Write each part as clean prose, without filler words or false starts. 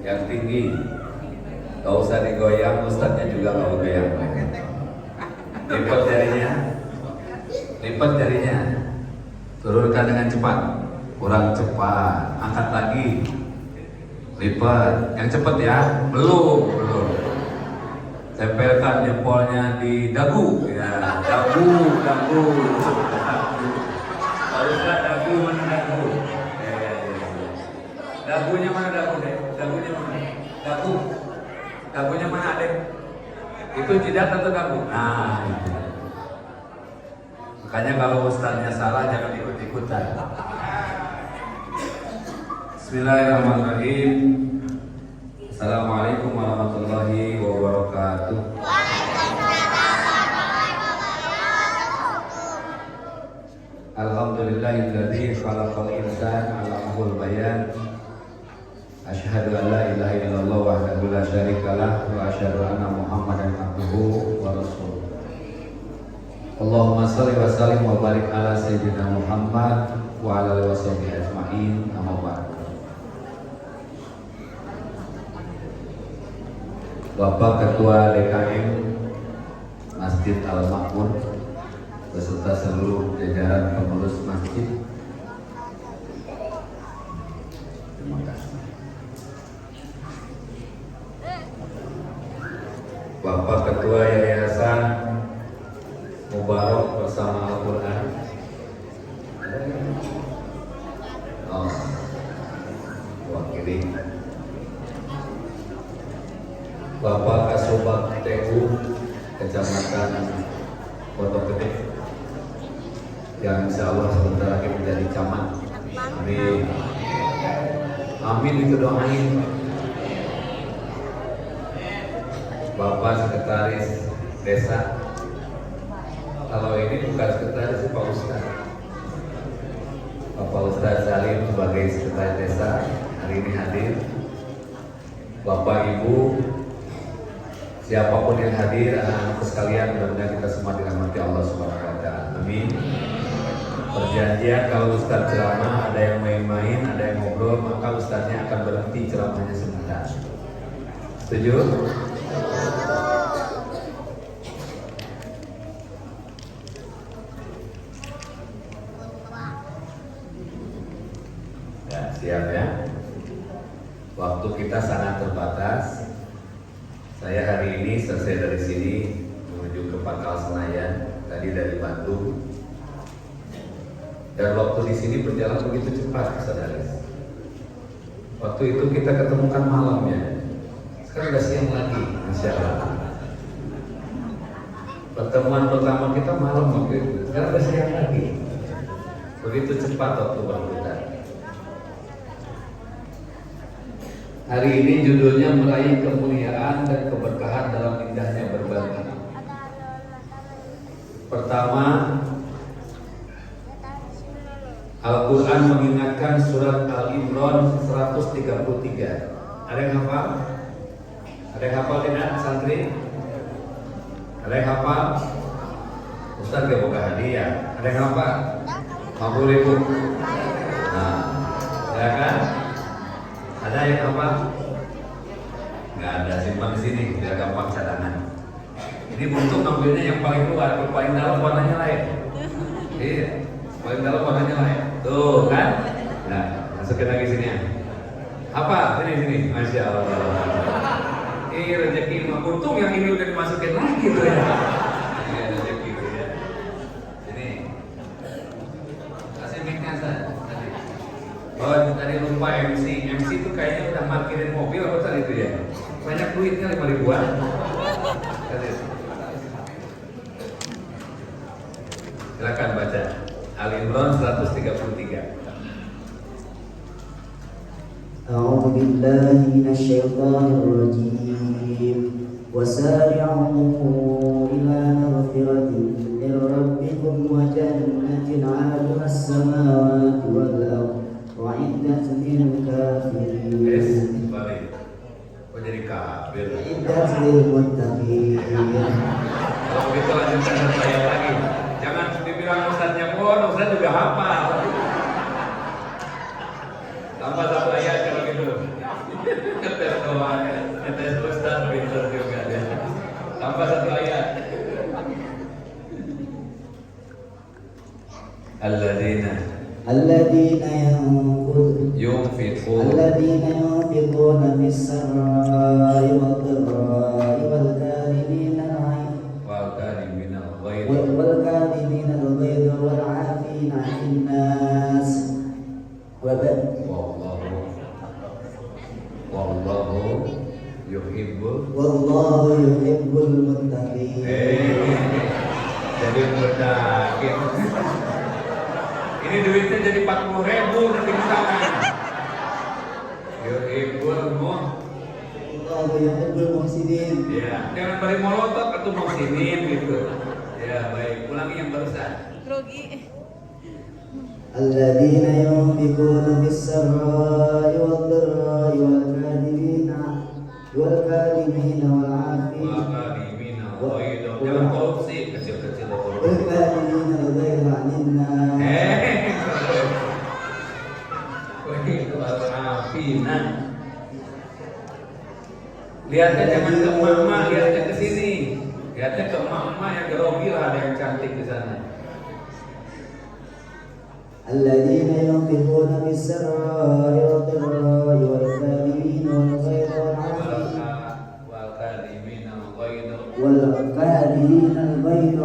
yang tinggi. Gak usah digoyang, ustadznya juga gak goyang. Lipat jarinya, lipat jarinya. Turunkan dengan cepat, kurang cepat. Angkat lagi, lipat. Yang cepat ya, belum. Tempelkan jempolnya di dagu, ya dagu. Harusnya dagu mana dagu? Dagunya mana dagu deh? Dagunya mana? Dagunya mana deh? Itu jidat atau dagu? Nah, itu. Makanya kalau ustaznya salah jangan ikut-ikutan. Bismillahirrahmanirrahim. Assalamualaikum warahmatullahi wabarakatuh. Alhamdulillahilladzi khalaqal insana 'allamahul bayan. Asyhadu an la ilaha illallah wahdahu la syarikalah wa asyhadu anna Muhammadan abduhu wa rasuluh. Allahumma shalli wa sallim wa barik ala sayyidina Muhammad wa ala alihi washabihi ajmain. Amma ba'd. Bapak Ketua DKM Masjid Al-Makmur beserta seluruh jajaran pengurus masjid, terima kasih. Bapak Ketua Yayasan Mubarak bersama Al-Quran, wakili Bapak Kasubag TU Kecamatan Pondok Gede yang insya Allah sebentar lagi menjadi camat. Amin. Amin itu doain. Bapak Sekretaris Desa. Kalau ini bukan sekretaris, Pak Ustaz. Bapak Ustaz Salim sebagai Sekretaris Desa hari ini hadir. Bapak Ibu, siapapun yang hadir, anak-anak sekalian, mudah-mudahan kita semua dirahmati Allah Subhanahu wa Ta'ala. Amin. Perjanjian kalau Ustaz ceramah ada yang main-main, ada yang ngobrol, maka Ustaznya akan berhenti ceramahnya sebentar. Setuju? Ya, siap ya. Waktu kita sangat terbatas. Saya hari ini selesai dari sini menuju ke Pangkal Senayan, tadi dari Bandung. Dan waktu di sini berjalan begitu cepat, saudara. Waktu itu kita ketemukan malamnya. Sekarang udah siang lagi, insya Allah. Pertemuan pertama kita malam waktu itu, sekarang udah siang lagi. Begitu cepat waktu berputar. Hari ini judulnya meraih kemuliaan dan keberkahan dalam indahnya berbagi. Pertama, Al-Quran mengingatkan surat Al-Imran 133. Ada yang hafal? Ada yang hafal tidak santri? Ada yang hafal? Ustaz gak buka hadiah. Ada yang hafal? 50.000. Nah, ya kan? Ada yang hafal? Nggak ada, simpan di sini biar gampang cadangan. Ini untuk ngambilnya yang paling luar, yang paling dalam warnanya lain. Iya, paling dalam warnanya lain. Tuh kan? Nah, masukin lagi sini ya. Apa? Sini, Masya Allah. Ini rezeki mah. Untung yang ini udah dimasukin lagi tuh ya. Ini rezeki tuh ya. Sini. Kasih mic-nya Ustaz. Oh, tadi lupa MC. MC itu kayaknya udah parkirin mobil apa tadi itu ya? Banyak duitnya 5.000-an. Silakan baca. Al-Imran 133. A'udzu billahi minasyaitonir rajim. Wasari'u ila maghfiratin min rabbikum wa jannatin 'arduha as-samawati wal ardh wa'iddat lil kafirin. Balik. Kok jadi kafir? Wa'iddat lil muttaqin. Kalau begitu lanjutkan saya lagi. Jangan dibilang ustaznya pun, ustaz juga hafal. Tambah satu ayat kalau gitu. yunfiqun الذين ينفقون في السراء والضراء والكاظمين والكاظمين الغيظ والعافين عن الناس wallahu yuhibbul والله يحب المتقين. Jadi mudakin. Ini duitnya jadi 40.000 nanti di sana. Yuhibbul والله يحب المحسنين. Ya, jangan beri molotov atau muhsinin gitu. Ya, baik. Ulangi yang barusan. Grogi. الذين ينفقون في السراء والضراء والكاظمين والعافين Jangan korupsi kecil-kecil korupsi. والكاظمين الغيظ عن الناس. Lihatnya jangan ke mama, lihatnya ke sini. Lihatnya ke mama yang grogi lah, ada yang cantik di sana. الذين ينفقون في السراء والضراء والكاظمين الغيظ والعافين الغيظ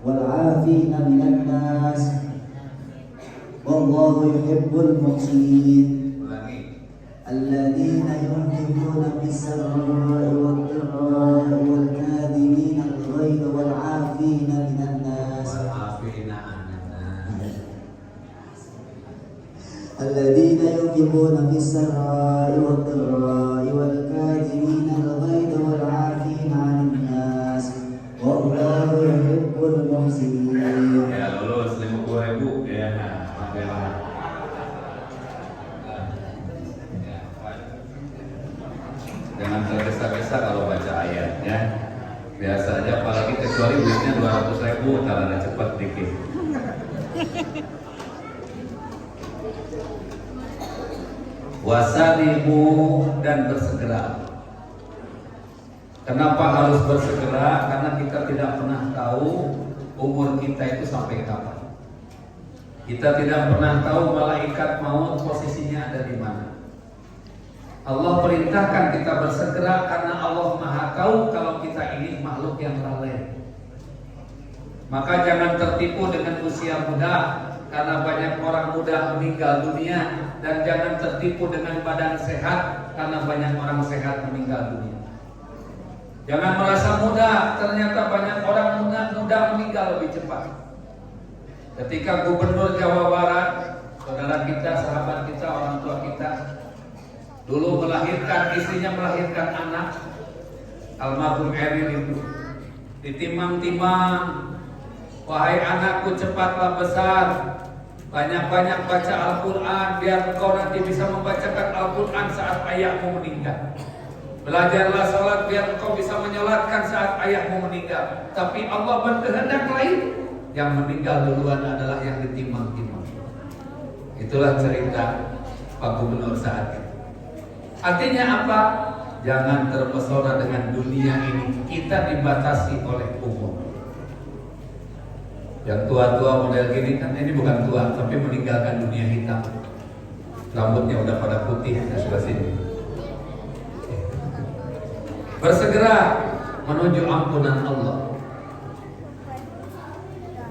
والعافين من الناس والله يحب المحسنين. الذين ينفقون في السراء والضراء والكاظمين الغيظ والعافين من الناس الذين ينفقون في السراء والضراء والكاظمين الغيظ والعافين عن الناس والله يحب المحسنين. Ya lulus 50.000 ya. Jangan tergesa-gesa kalau baca ayat ya. Biasa aja, apalagi kecuali duitnya 200.000 karena cepat dikit. Wasaribu dan bersegera. Kenapa harus bersegera? Karena kita tidak pernah tahu umur kita itu sampai kapan. Kita tidak pernah tahu malaikat maut posisinya ada di mana. Allah perintahkan kita bersegera karena Allah Maha tahu kalau kita ini makhluk yang lalai. Maka jangan tertipu dengan usia muda, karena banyak orang muda meninggal dunia, dan jangan tertipu dengan badan sehat, karena banyak orang sehat meninggal dunia. Jangan merasa muda, ternyata banyak orang muda meninggal lebih cepat. Ketika Gubernur Jawa Barat, saudara kita, sahabat kita, orang tua kita, dulu melahirkan, istrinya melahirkan anak, almarhum Eril itu ditimang-timang, wahai anakku cepatlah besar, banyak-banyak baca Al-Quran, biar engkau nanti bisa membacakan Al-Quran saat ayahmu meninggal. Belajarlah sholat biar engkau bisa menyolatkan saat ayahmu meninggal. Tapi Allah berkehendak lain, yang meninggal duluan adalah yang ditimang-timang. Itulah cerita Pak Gubernur saat itu. Artinya apa? Jangan terpesona dengan dunia ini. Kita dibatasi oleh umur. Yang tua-tua model gini kan, ini bukan tua, tapi meninggalkan dunia hitam. Rambutnya udah pada putih di sebelah sini. Bersegera menuju ampunan Allah.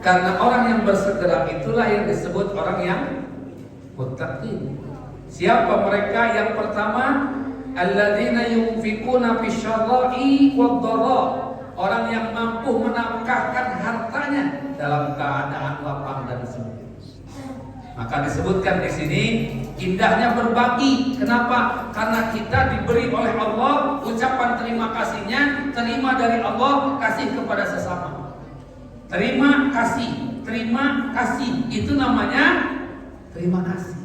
Karena orang yang bersegera itulah yang disebut orang yang muttaqin. Siapa mereka? Yang pertama, alladzina yunfikuna fisyarra'i wad-dharra. Orang yang mampu menafkahkan hartanya dalam keadaan lapang dan sempit. Maka disebutkan di sini indahnya berbagi. Kenapa? Karena kita diberi oleh Allah ucapan terima kasihnya, terima dari Allah, kasih kepada sesama. Terima kasih, terima kasih. Itu namanya terima kasih.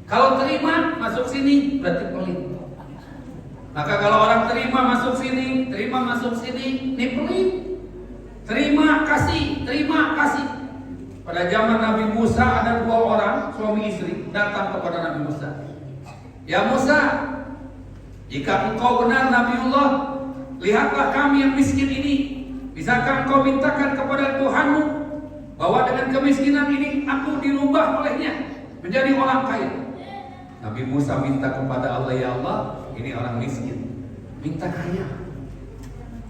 Kalau terima masuk sini berarti pelit. Maka kalau orang terima masuk sini, terima masuk sini, ini pelit. Terima kasih, terima kasih. Pada zaman Nabi Musa ada dua orang suami istri datang kepada Nabi Musa. Ya Musa, jika engkau benar Nabiullah, lihatlah kami yang miskin ini. Bisakah engkau mintakan kepada Tuhanmu bahwa dengan kemiskinan ini aku dirubah olehnya menjadi orang kaya. Nabi Musa minta kepada Allah, ya Allah, ini orang miskin, minta kaya.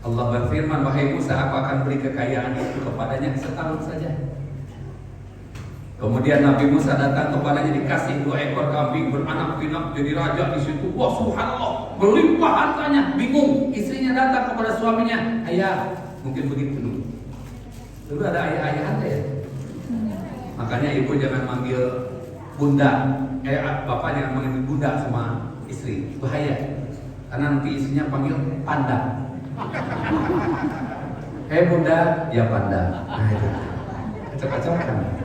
Allah berfirman, wahai Musa, aku akan beri kekayaan itu kepadanya setahun saja. Kemudian Nabi Musa datang kepadanya, dikasih 2 ekor kambing beranak pinak jadi raja di situ. Wah, subhanallah, berlimpah hartanya. Bingung, istrinya datang kepada suaminya, ayah, mungkin begitu dulu. Dulu ada ayah-ayahannya ya. Makanya ibu jangan manggil bunda, bapak jangan manggil bunda sama istri, bahaya. Karena nanti istrinya panggil panda. Bunda, ya panda. Nah itu, kecok-kecokan.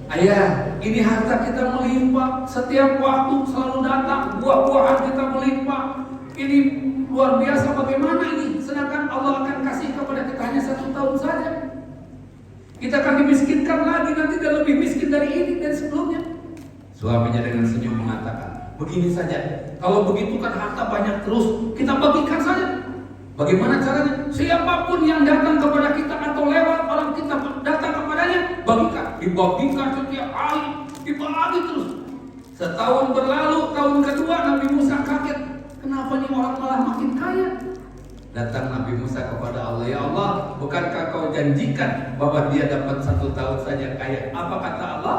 Ayah, ini harta kita melimpah, setiap waktu selalu datang, buah-buahan kita melimpah. Ini luar biasa, bagaimana ini? Sedangkan Allah akan kasih kepada kita hanya 1 tahun saja. Kita akan dimiskinkan lagi nanti, dan lebih miskin dari ini dan sebelumnya. Suaminya dengan senyum mengatakan, begini saja, kalau begitu kan harta banyak terus, kita bagikan saja. Bagaimana caranya? Siapapun yang datang kepada kita atau lewat orang kita datang kepadanya, bagikan. Dibagikan setiap hari, dibagi terus. Setahun berlalu, tahun kedua Nabi Musa kaget, kenapa nih orang malah makin kaya? Datang Nabi Musa kepada Allah, ya Allah, bukankah kau janjikan bahwa dia dapat 1 tahun saja kaya? Apa kata Allah?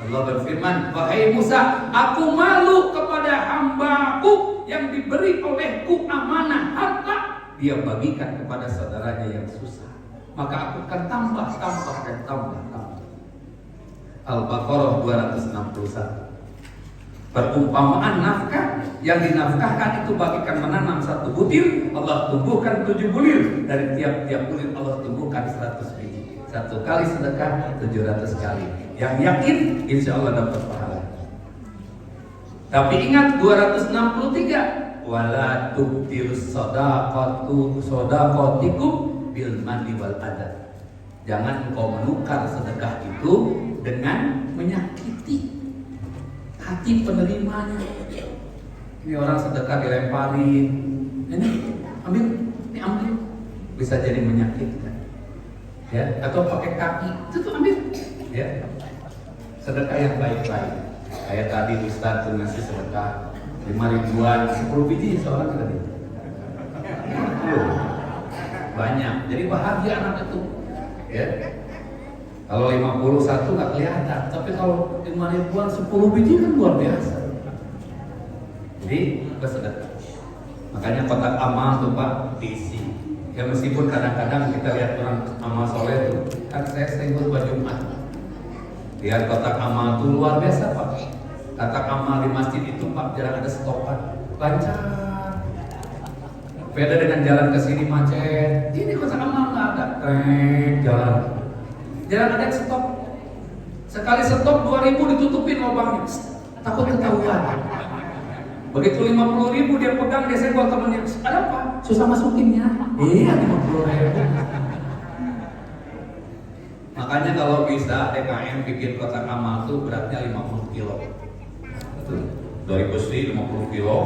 Allah berfirman, wahai Musa, aku malu kepada hambaku yang diberi olehku amanah harta, dia bagikan kepada saudaranya yang susah. Maka aku akan tambah. Al-Baqarah 261. Perumpamaan nafkah, yang dinafkahkan itu bagikan menanam 1 butir, Allah tumbuhkan 7 bulir. Dari tiap bulir Allah tumbuhkan 100 biji. 1 kali sedekah 700 kali. Yang yakin insya Allah dapat pahala. Tapi ingat 263, wala tubtilus shadaqatikum bil manni wal adha. Jangan engkau menukar sedekah itu dengan menyakiti hati penerimanya. Ini orang sedekah dilemparin, ini ambil, bisa jadi menyakitkan, ya. Atau pakai kaki, itu ambil, ya. Sedekah yang baik-baik. Kayak tadi Ustaz tuh ngasih sedekah 5 ribuan, 10 biji seorang tadi. Banyak, jadi bahagia anak itu, ya. Kalau 51 nggak kelihatan, tapi kalau 5 ribuan 10 biji kan luar biasa. Jadi bersedekah. Makanya kotak amal tuh Pak diisi. Ya meskipun kadang-kadang kita lihat orang amal soleh tuh, kan saya sering berbuat Jumat. Lihat kotak amal tuh luar biasa Pak. Kotak amal di masjid itu Pak jarang ada stopan, lancar. Beda dengan jalan ke sini macet. Ini kotak amal nggak ada, jalan. Jarang ada yang stop. Sekali stop 2.000 ditutupin lubangnya, takut ketahuan. Begitu 50.000 dia pegang, dia senggol temennya, ada apa? Susah masukinnya. Iya 50.000. Makanya kalau bisa DKM bikin kotak amal tuh beratnya 50 kilo. Betul. Dari besi 50 kilo,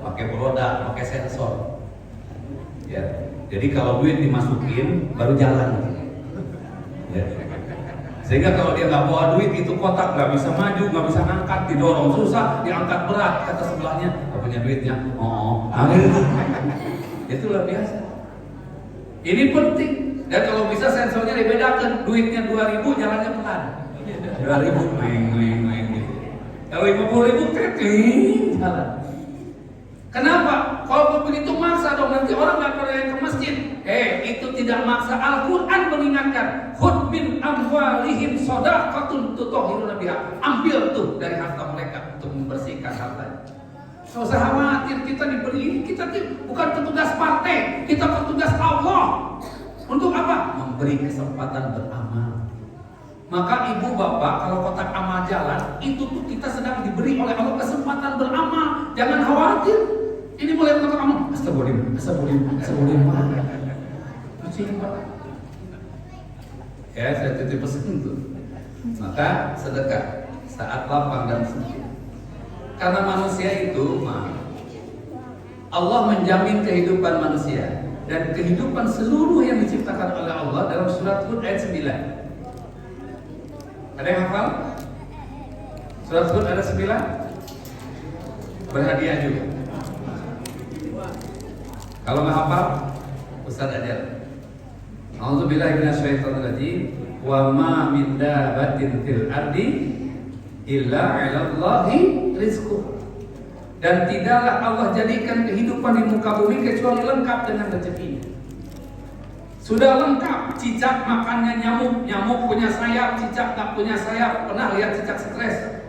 pakai roda, pakai sensor. Ya. Jadi kalau duit dimasukin baru jalan. Ya. Sehingga kalau dia nggak bawa duit itu kotak nggak bisa maju, nggak bisa ngangkat, didorong susah, diangkat berat. Kata sebelahnya, nggak punya duitnya. Itu luar biasa. Ini penting. Dan kalau bisa sensornya dibedakan, duitnya 2.000, jalannya pelan. 2.000, main gitu. Kalau 50.000, keting jalan. Kenapa? Kalau begitu maksa dong, nanti orang nggak pada yang ke masjid. Itu tidak maksa. Al-Quran mengingatkan, khudh min amwalihim shadaqatun tutahhiruna biha. Ambil tuh dari harta mereka untuk membersihkan hartanya. Nggak usah khawatir, kita diberi ini, kita bukan petugas partai, kita petugas Allah. Untuk apa? Memberi kesempatan beramal. Maka ibu bapak, kalau kotak amal jalan, itu tuh kita sedang diberi oleh Allah kesempatan beramal. Jangan khawatir. Ini mulai kotak amal. Astagfirullah. Ya, saya titip pesan itu. Maka sedekah saat lapang dan sempit. Karena manusia itu, Allah menjamin kehidupan manusia. dan kehidupan seluruh yang diciptakan oleh Allah dalam surat Hud ayat 9. Ada yang hafal? Surat Hud ada 9? Berhadiah juga. Kalau nggak hafal, Ustaz ajar. A'udzubillahi minasyaitonirrajim. Wa ma min dabbatin fil ardi illa 'alallahi rizquha. Dan tidaklah Allah jadikan kehidupan di muka bumi kecuali lengkap dengan rezekinya. Sudah lengkap, cicak makannya nyamuk, nyamuk punya sayap, cicak tak punya sayap. Pernah lihat cicak stres?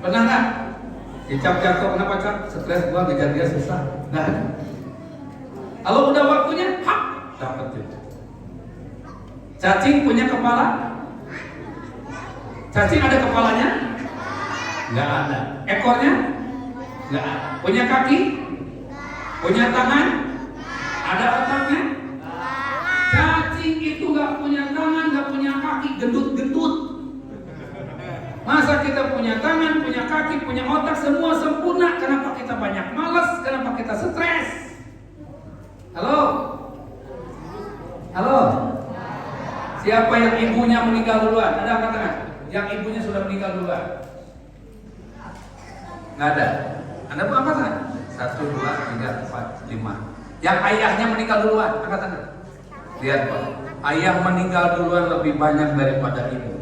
Pernah nggak? Cicak jatuh kenapa cak? Stres gua ngejar dia susah. Nggak ada. Kalau udah waktunya, hap, dapat juga. Cacing punya kepala? Cacing ada kepalanya? Nggak ada. Ekornya? Nggak ada. Punya kaki? Punya tangan? Ada otaknya? Cacing itu nggak punya tangan, nggak punya kaki, gendut-gendut. Masa kita punya tangan, punya kaki, punya otak, semua sempurna? Kenapa kita banyak malas? Kenapa kita stres? Halo? Halo? Siapa yang ibunya meninggal duluan? Ada angkat tangan? Yang ibunya sudah meninggal duluan? Nggak ada. Anda apa tangan? 1, 2, 3, 4, 5. Yang ayahnya meninggal duluan? Angkat tangan. Lihat Pak, ayah meninggal duluan lebih banyak daripada ibu.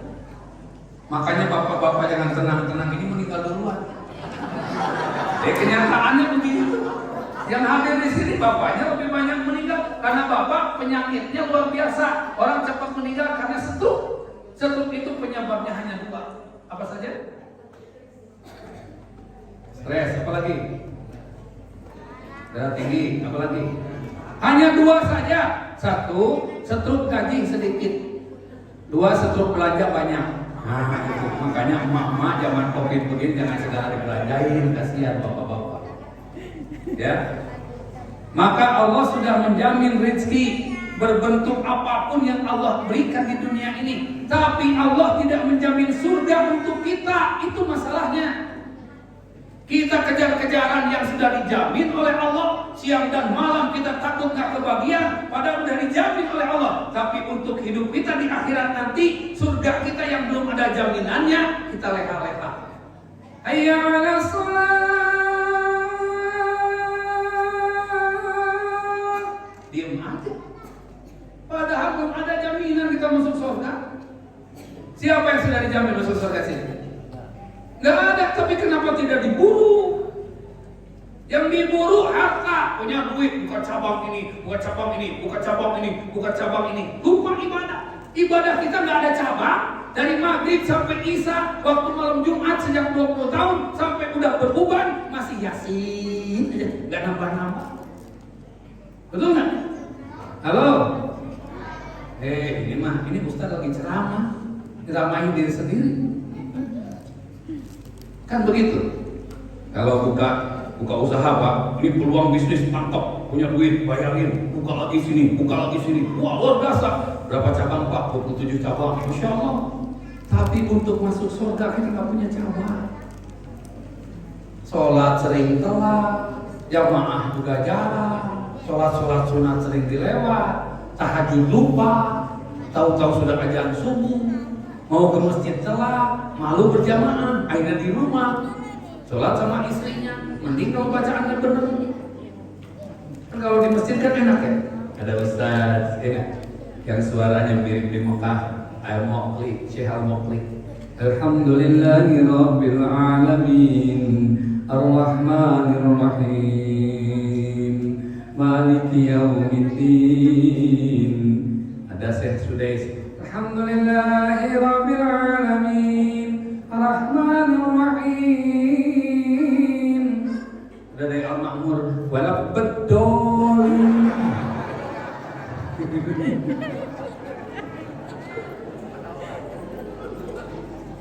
Makanya bapak-bapak jangan tenang-tenang, ini meninggal duluan. Kenyataannya begitu. Yang hadir di sini bapaknya lebih banyak meninggal karena bapak penyakitnya luar biasa. Orang cepat meninggal karena stroke. Stroke itu penyebabnya hanya 2. Apa saja? Stres, apa lagi? Darah tinggi, apa lagi? Hanya 2 saja. 1, stroke gaji sedikit. 2, stroke belanja banyak. Nah, itu makanya emak-emak zaman Covid begini jangan segala dibelanjain, kasihan bapak-bapak. Ya. Maka Allah sudah menjamin rezeki berbentuk apapun yang Allah berikan di dunia ini. Tapi Allah tidak menjamin surga untuk kita. Itu masalahnya. Kita kejar-kejaran yang sudah dijamin oleh Allah. Siang dan malam kita takut gak kebagian, padahal sudah dijamin oleh Allah. Tapi untuk hidup kita di akhirat nanti, surga kita yang belum ada jaminannya, kita leha-leha. Hayya 'alas shalah. Diam aja. Padahal belum ada jaminan kita masuk surga. Siapa yang sudah dijamin masuk surga sini? Nggak ada, tapi kenapa tidak diburu? Yang diburu harta, punya duit, buka cabang ini, buka cabang ini, buka cabang ini, buka cabang ini. Lupa ibadah. Ibadah kita nggak ada cabang. Dari maghrib sampai isya, waktu malam Jumat sejak 20 tahun sampai udah beruban masih yasin aja, nggak nambah-nambah. Betul nggak? Halo? Ini Ustaz lagi ceramah, ceramahin diri sendiri. Kan begitu. Kalau buka usaha Pak, ini peluang bisnis mantap, punya duit, bayangin, buka lagi sini, wah luar biasa. Berapa cabang Pak? 27 cabang, Masya Allah. Tapi untuk masuk surga kita nggak punya cabang. Sholat sering telat, jamaah juga jarang, sholat sunat sering dilewat, tahajud lupa, tahu-tahu sudah azan subuh. Mau ke masjid telat, malu berjamaah, akhirnya di rumah sholat sama istrinya. Mending kalau bacaannya benar. Kan kalau di masjid kan enak ya. Ada ustaz, ya, yang suaranya mirip di Mekah, Al-Muqli, Syekh Al-Muqli. Alhamdulillahi Rabbil Alamin, Ar-Rahmanir Rahim, Maliki Yaumiddin. Ada Syekh Sudais. Alhamdulillahi Rabbil Alamin, Ar-Rahmanir Rahim. Udah dari Al-Ma'mur, walak betul.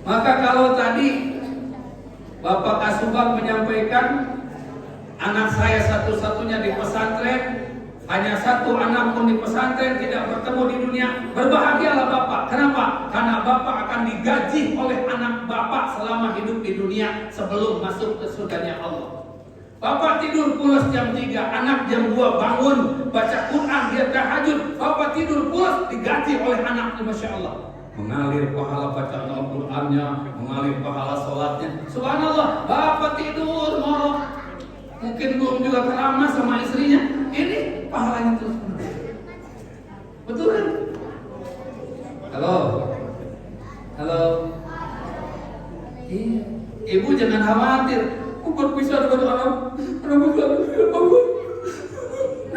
Maka kalau tadi Bapak Kasubag menyampaikan anak saya satu-satunya di pesantren, hanya 1 anak pun di pesantren tidak bertemu di dunia, berbahagialah Bapak. Kenapa? Karena Bapak akan digaji oleh anak Bapak selama hidup di dunia sebelum masuk ke surganya Allah. Bapak tidur pulas jam 3, anak jam 2 bangun baca Quran, dia tahajud. Bapak tidur pulas diganti oleh anaknya, Masya Allah. Mengalir pahala bacaan Al-Qurannya, mengalir pahala sholatnya. Subhanallah, bapak tidur ngorok, mungkin belum juga keramas sama istrinya, ini pahalanya terus menerus. Betul kan? Halo, halo. Iya, ibu jangan khawatir. Aku berpisah dengan anak bangun.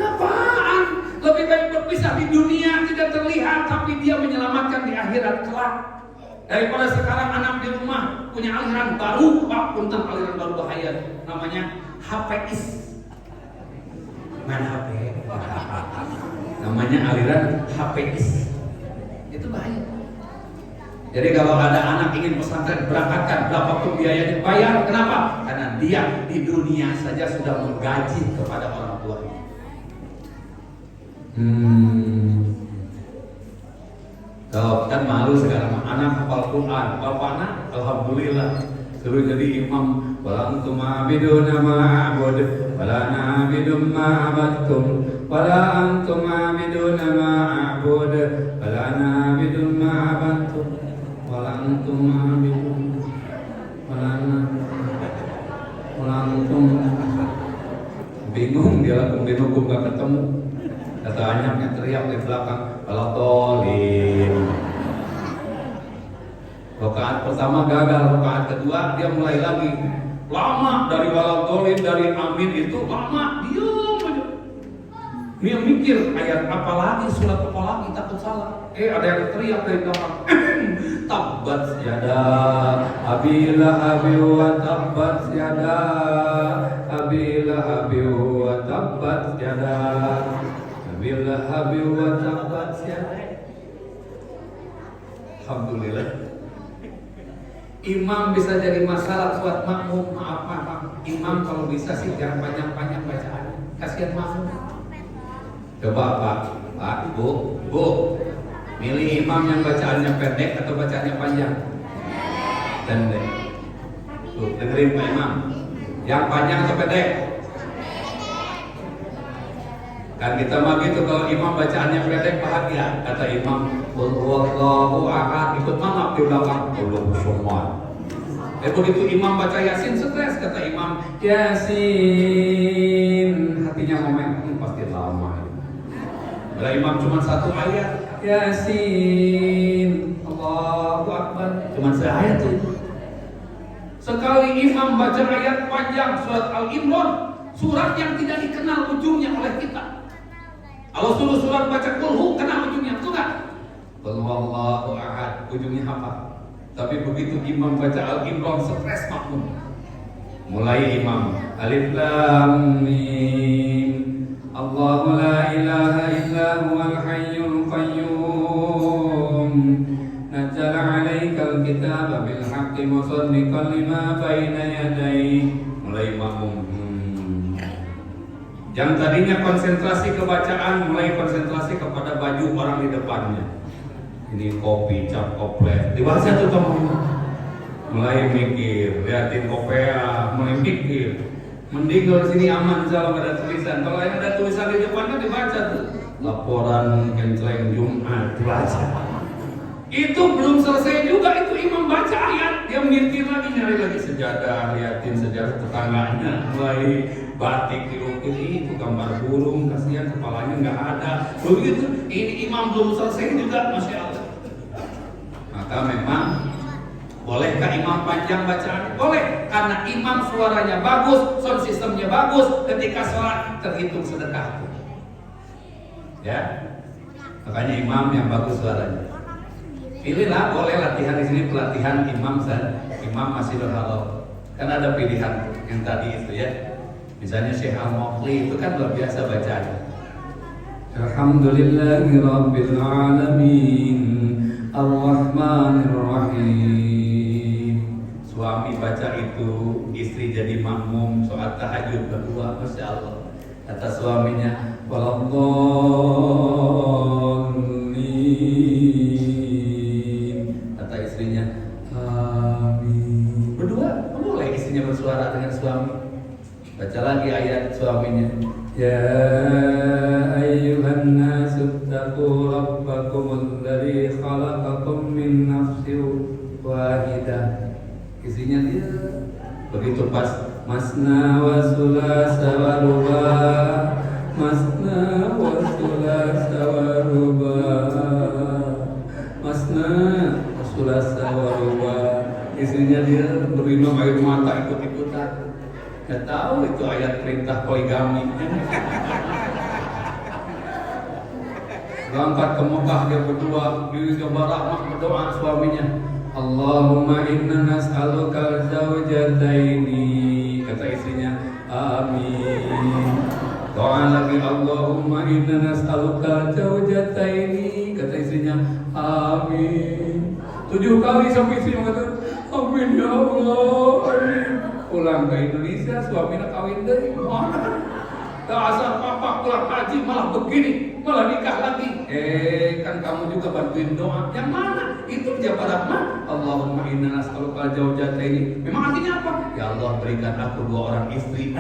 Apaan? Lebih baik berpisah di dunia tidak terlihat, tapi dia menyelamatkan di akhirat kelak. Daripada sekarang anak di rumah punya aliran baru, Pak, tentang aliran baru bahaya, namanya HPis. Main HP. Namanya aliran HPis. Itu bahaya. Jadi kalau ada anak ingin pesantren, berangkatkan, berapapun biayanya bayar. Kenapa? Karena dia di dunia saja sudah menggaji kepada orang tuanya. Kalau kan malu sekarang anak hafal Quran, bapak anak alhamdulillah suruh jadi imam. Wala antum abiduna ma'abud wala na'bidum ma'abadtum wala antum abiduna ma'abud wala na'bidum ma'abadtum wala antum abidun wala antum. Bingung dia langsung bingung gak ketemu. Kata anyaknya teriak di belakang, kalau tolin. Rakaat pertama gagal, rakaat kedua dia mulai lagi. Lama dari walau tolin, dari amin itu lama, diam aja. Dia mikir ayat apa lagi, surat apa lagi, takut salah. Ada yang teriak dari belakang. Tabbat yada abila abi wa tabbat yada abila abi wa tabbat yada abila abi wa tabbat yada. Alhamdulillah. Imam bisa jadi masalah buat makmum. Maaf. Imam kalau bisa sih jangan panjang-panjang bacaan. Kasihan makmum. Coba Pak, Bu, milih imam yang bacaannya pendek atau bacaannya panjang? Pendek. Tuh, dengerin Pak Imam. Yang panjang atau pendek? Kan kita mah gitu, kalau imam bacaannya pendek bahagia. Kata imam, qul huwallahu ahad, ikut mangap di belakang, belum semua. Begitu imam baca Yasin stres, kata imam, Yasin, hatinya ngomong, pasti lama. Bila imam cuma satu ayat, Yasin, Allahu Akbar, cuma seayat itu. Sekali imam baca ayat panjang surat Al-Imran, surat yang tidak dikenal ujungnya oleh kita. Kalau suruh surat baca kulhu, kenal ujungnya, betul nggak? Qul huwallahu ahad, ujungnya apa? Tapi begitu imam baca Al-Imran, stres makmum. Mulai imam, Alif Lam Mim, Allahu la ilaha illa huwal hayyul qayyum, nazzala 'alaikal kitaba bil haqqi musaddiqan lima baina yadayhi. Mulai makmum. Yang tadinya konsentrasi ke bacaan, mulai konsentrasi kepada baju orang di depannya. Ini kopi, cap koplet, dewasa tuh teman. Mulai mikir, liatin kopea, mulai mikir. Mending kalau sini aman, kalau ada tulisan. Kalau yang ada tulisan di depannya dibaca tuh. Laporan kenceleng Jumat, dibaca. Itu belum selesai juga, itu imam baca ayat, dia mikir lagi, nyari lagi sejadah, liatin sejadah tetangganya, mulai batik dilukis, itu gambar burung, kasihan kepalanya nggak ada. Begitu, ini imam belum selesai juga, Masya Allah. Maka memang bolehkah imam panjang bacaan? Boleh, karena imam suaranya bagus, sound systemnya bagus, ketika sholat terhitung sedekah. Ya, makanya imam yang bagus suaranya. Pilihlah, boleh latihan di sini, pelatihan imam Masjidul Haram. Kan ada pilihan yang tadi itu ya. Misalnya Syekh Al-Muqli itu kan luar biasa bacaan. Alhamdulillahi Rabbil Alamin Ar-Rahmanir Rahim. Suami baca itu, istri jadi makmum sholat tahajud berdua, Masya Allah. Kata suaminya, Waladdallin. Kata istrinya, Amin. Berdua, boleh istrinya bersuara dengan suami. Baca lagi ayat suaminya. Ya ayyuhan nasu taqu rabbakumul ladzi khalaqakum min nafsin wahidah. Isinya dia begitu pas masna wa sulasa wa ruba, masna wa sulasa wa ruba, masna wa sulasa wa ruba. Isinya dia berminum air mata ikut-ikutan. Nggak tahu itu ayat perintah poligami. Berangkat ke Mekah dia berdua, di Jabal Rahmah berdoa suaminya. Allahumma inna nas'aluka al-zawjataini. Kata istrinya, amin. Doa lagi, Allahumma inna nas'aluka al-zawjataini. Kata istrinya, amin. 7 kali sampai istri mengatakan, amin ya Allah, amin. Pulang ke Indonesia, suaminya kawin dari mana? Tak asal papa pulang haji malah begini, malah nikah lagi. Kan kamu juga bantuin doa. Yang mana? Itu Jabal Rahmah. Allahumma inna nas'aluka al-zawjataini. Memang artinya apa? Ya Allah, berikan aku 2 orang istri.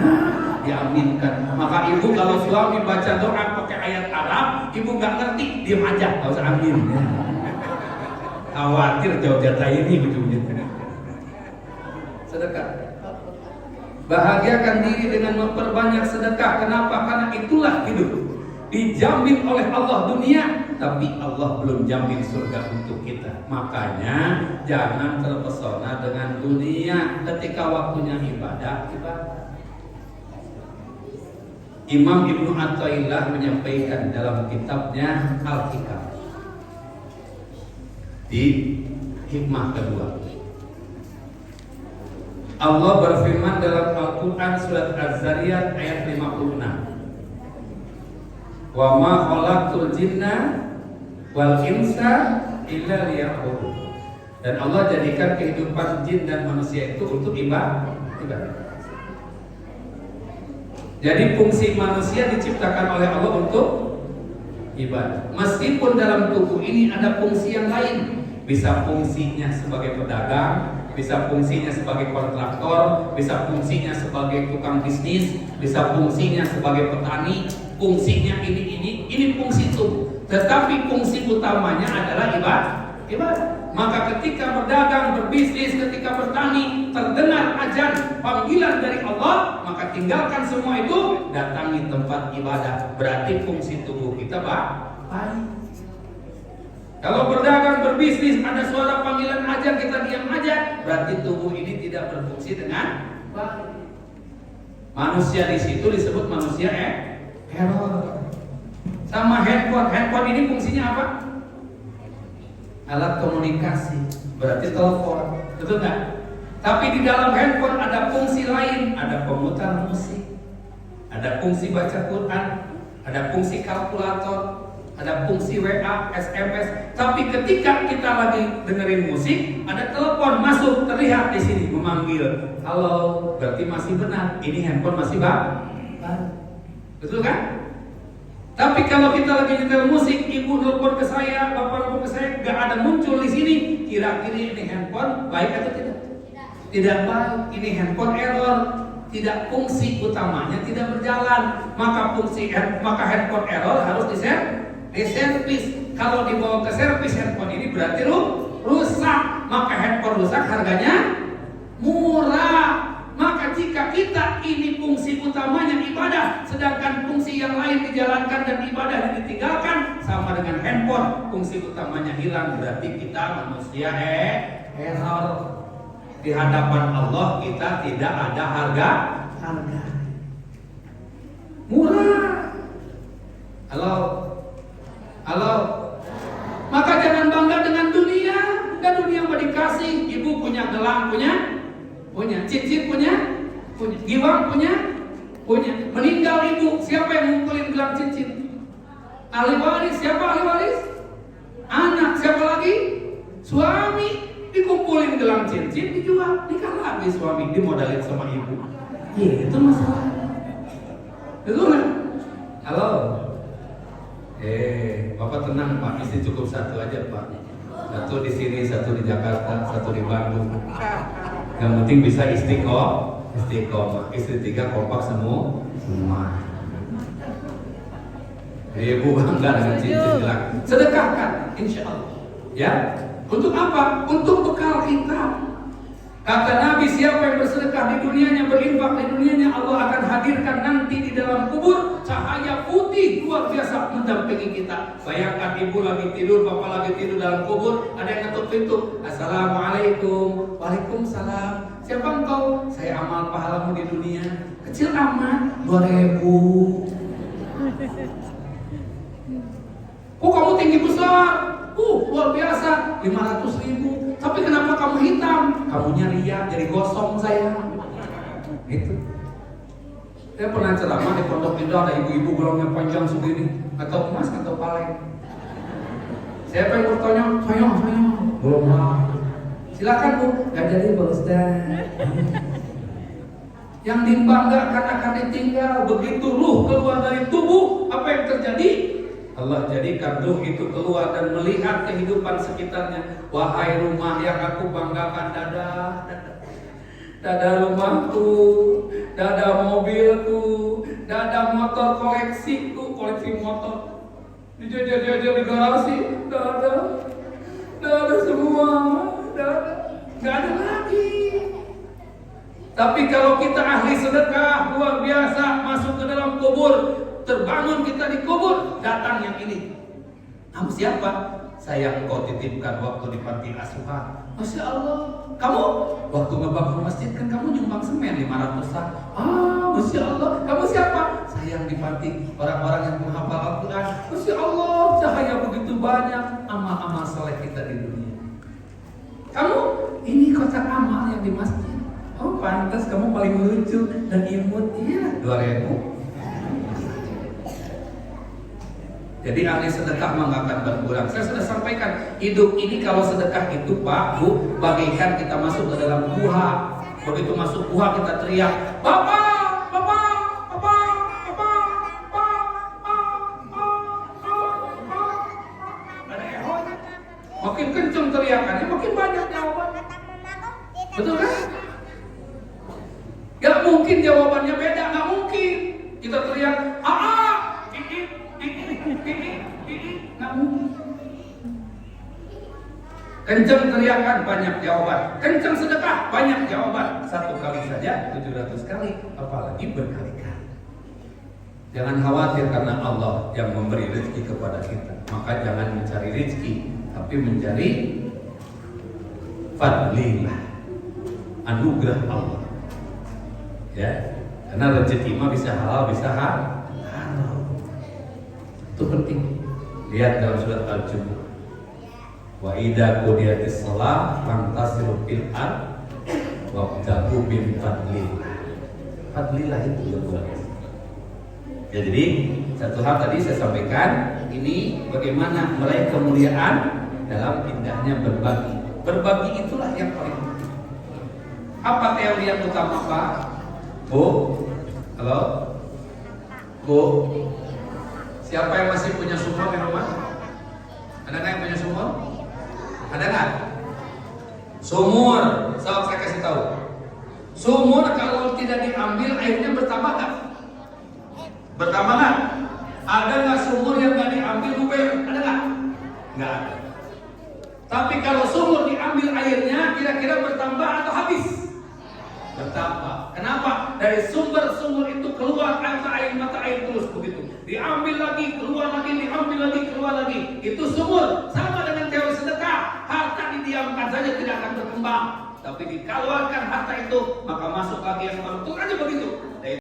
Diaminkan. Maka ibu kalau suami baca doa pakai ayat Arab, ibu nggak ngerti, diam aja, nggak usah amin. Khawatir zawjataini ujungnya. Sedekah. Bahagiakan diri dengan memperbanyak sedekah. Kenapa? Karena itulah hidup. Dijamin oleh Allah dunia, tapi Allah belum jamin surga untuk kita. Makanya jangan terpesona dengan dunia ketika waktunya ibadah. Imam Ibnu Athaillah menyampaikan dalam kitabnya Al-Hikam di hikmah kedua. Allah berfirman dalam Al-Quran surat Az-Zariyat ayat 56. Wa ma khalaqtul jinna wal insa illa liya'budun. Dan Allah jadikan kehidupan jin dan manusia itu untuk ibadah. Jadi fungsi manusia diciptakan oleh Allah untuk ibadah. Meskipun dalam tubuh ini ada fungsi yang lain, bisa fungsinya sebagai pedagang, bisa fungsinya sebagai kontraktor, bisa fungsinya sebagai tukang bisnis, bisa fungsinya sebagai petani, fungsinya ini fungsi tubuh. Tetapi fungsi utamanya adalah ibadah. Maka ketika berdagang, berbisnis, ketika bertani, terdengar azan panggilan dari Allah, maka tinggalkan semua itu, datangi tempat ibadah. Berarti fungsi tubuh kita baik. Kalau berdagang, berbisnis, ada suara panggilan aja, kita diam aja, berarti tubuh ini tidak berfungsi dengan baik. Manusia di situ disebut manusia error. Sama handphone ini fungsinya apa? Alat komunikasi, berarti telepon, betul nggak? Tapi di dalam handphone ada fungsi lain, ada pemutar musik, ada fungsi baca Quran, ada fungsi kalkulator, ada fungsi WA, SMS. Tapi ketika kita lagi dengerin musik, ada telepon masuk, terlihat di sini memanggil. Halo, berarti masih benar. Ini handphone masih baru. Betul kan? Tapi kalau kita lagi nyetel musik, ibu telepon ke saya, bapak telepon ke saya, gak ada muncul di sini. Kira-kira ini handphone baik atau tidak? Tidak baik. Ini handphone error. Tidak, fungsi utamanya tidak berjalan. Maka handphone error harus diservis. Kalau dibawa ke servis handphone ini berarti rusak. Maka handphone rusak harganya murah. Maka jika kita ini fungsi utamanya ibadah, sedangkan fungsi yang lain dijalankan dan ibadah ditinggalkan, sama dengan handphone, fungsi utamanya hilang, berarti kita manusia error. Di hadapan Allah kita tidak ada harga murah. Halo. Maka jangan bangga dengan dunia. Dan dunia mau dikasih. Ibu punya gelang, punya cincin, punya giwang, punya. Meninggal ibu, siapa yang ngumpulin gelang cincin? Ahli waris, siapa ahli waris? Anak, siapa lagi? Suami. Dikumpulin gelang cincin, dijual, nikah lagi suami, dimodalin sama ibu. Itu masalah. Betul nggak? Halo. Bapak tenang Pak, istri cukup satu aja Pak. Satu di sini, satu di Jakarta, satu di Bandung. Yang penting bisa istiqomah. Istiqomah. Istri 3 kompak semua. Ibu bangga dengan cincin gelang. Sedekahkan, insya Allah. Ya, untuk apa? Untuk bekal kita. Kata Nabi, siapa yang bersedekah di dunianya, berinfak di dunianya, Allah akan hadirkan nanti di dalam kubur cahaya putih luar biasa mendampingi kita. Bayangkan ibu lagi tidur, bapak lagi tidur dalam kubur, ada yang ngetuk pintu. Assalamualaikum. Waalaikumsalam. Siapa engkau? Saya amal pahalamu di dunia. Kecil amat, 2.000. Oh, kamu tinggi besar. Luar biasa, 500.000. Tapi kenapa kamu hitam? Kamunya ria, jadi gosong saya. Gitu. Saya pernah ceramah di Pondok Indah, ada ibu-ibu gelangnya panjang segini, atau emas atau paleng. Saya pengen bertanya, saya belum mau. Silakan Bu, nggak jadi Pak Ustaz. Yang dibanggakan akan ditinggal. Begitu ruh keluar dari tubuh, apa yang terjadi? Allah jadikan ruh itu keluar dan melihat kehidupan sekitarnya. Wahai rumah yang aku banggakan, dada rumahku, dada mobilku, dada motor koleksiku, koleksi motor dijajah di garasi, dada semua, nggak ada lagi. Tapi kalau kita ahli sedekah luar biasa, masuk ke dalam kubur, terbangun kita di kubur, datang yang ini. Kamu siapa? Saya engkau titipkan waktu di panti asuhan. Masya Allah. Kamu waktu ngebangun masjid kan kamu nyumbang semen 500-an. Masya Allah. Kamu siapa? Saya yang di panti orang-orang yang menghafal Al-Quran. Masya Allah. Cahaya begitu banyak amal-amal saleh kita di dunia. Kamu ini kotak amal yang di masjid. Oh pantas kamu paling lucu dan imut. Iya 2.000. Jadi ahli sedekah mah nggak akan berkurang. Saya sudah sampaikan, hidup ini kalau sedekah itu Pak, Bu, bagaikan kita masuk ke dalam gua. Begitu masuk gua kita teriak, Bapak, Bapak, Bapak, Bapak, Bapak. Ada ehonya. Makin kenceng teriakannya, makin banyak jawaban. Betul kan? Gak mungkin jawabannya beda, gak mungkin. Kita teriak, nggak mungkin. Kencang teriakan banyak jawaban, kencang sedekah banyak jawaban. Satu kali saja 700 kali, apalagi berkali-kali. Jangan khawatir karena Allah yang memberi rezeki kepada kita. Maka jangan mencari rezeki, tapi mencari fadlillah, anugerah Allah. Ya, karena rezeki mah bisa halal, bisa haram. Itu penting. Lihat dalam surat Al-Jumu'ah. Wa idza qudiyatis shalah fantasiru fil ard wabtaghu min fadlillah. Fadlillah itu luar biasa. Ya, jadi satu hal tadi saya sampaikan, ini bagaimana meraih kemuliaan dalam indahnya berbagi. Berbagi itulah yang paling penting. Apa teori yang utama Pak? Bu? Halo? Bu? Siapa yang masih punya sumur di rumah? Ada nggak yang punya sumur? Ada nggak? Sumur, saya kasih tahu. Sumur kalau tidak diambil airnya bertambah nggak? Bertambah nggak? Ada nggak sumur yang nggak diambil buber? Ada nggak? Nggak ada. Tapi kalau sumur diambil airnya, kira-kira bertambah atau habis? Bertambah. Kenapa? Dari sumber-sumur itu keluar mata air terus begitu. Diambil lagi, keluar lagi, diambil lagi, keluar lagi. Itu sumur. Sama dengan teori sedekah. Harta didiamkan saja tidak akan berkembang. Tapi dikeluarkan harta itu, maka masuk lagi yang baru. Itu aja begitu.